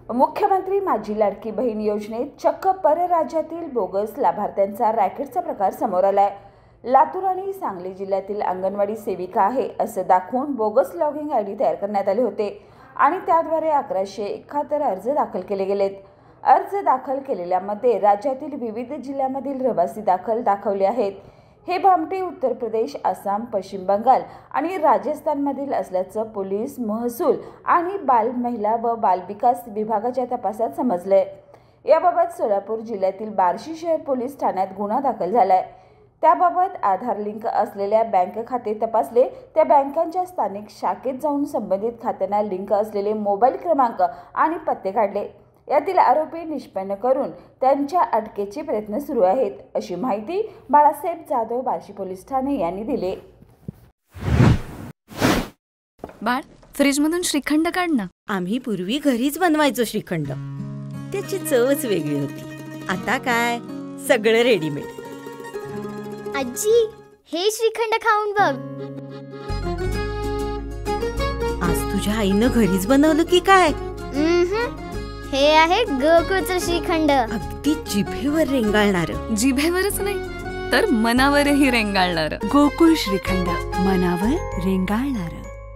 मुख्यमंत्री माझी लाडकी बहीण योजनेत चक्क परराज्यातील बोगस लाभार्थ्यांचा रॅकेटचा प्रकार समोर आलाय। लातूर आणि सांगली जिल्ह्यातील अंगणवाडी सेविका आहे असं दाखवून बोगस लॉगिंग आयडी तयार करण्यात आले होते आणि त्याद्वारे 1171 अर्ज दाखल केले गेलेत। अर्ज दाखल केलेल्यामध्ये राज्यातील विविध जिल्ह्यांमधील रहिवासी दाखवले आहेत। हे भामटे उत्तर प्रदेश, आसाम, पश्चिम बंगाल आणि राजस्थानमधील असल्याचं पोलीस, महसूल आणि बाल, महिला व बालविकास विभागाच्या तपासात समजले। याबाबत सोलापूर जिल्ह्यातील बार्शी शहर पोलीस ठाण्यात गुन्हा दाखल झालाय। त्याबाबत आधार लिंक असलेल्या बँक खाते तपासले। त्या बँकांच्या स्थानिक शाखेत जाऊन संबंधित खात्यांना लिंक असलेले मोबाईल क्रमांक आणि पत्ते काढले। यातील आरोपी निष्पन्न करून त्यांच्या अटकेचे प्रयत्न सुरू आहेत, अशी माहिती बाळासाहेब जाधव, बार्शी पोलीस ठाणे यांनी दिली। बाळ, फ्रीजमधून श्रीखंड काढ ना। आम्ही पूर्वी घरीच बनवायचो श्रीखंड, त्याची चवच वेगळी होती। आता काय सगळं रेडीमेड। आजी, हे श्रीखंड खाऊन बघ। आज तुझ्या आईनं घरीच बनवलं की काय? हे आहे गोकुळचं श्रीखंड, अगदी जिभेवर रेंगाळणार। जिभेवरच नाही तर मनावरही रेंगाळणार। गोकुळ श्रीखंड, मनावर रेंगाळणार।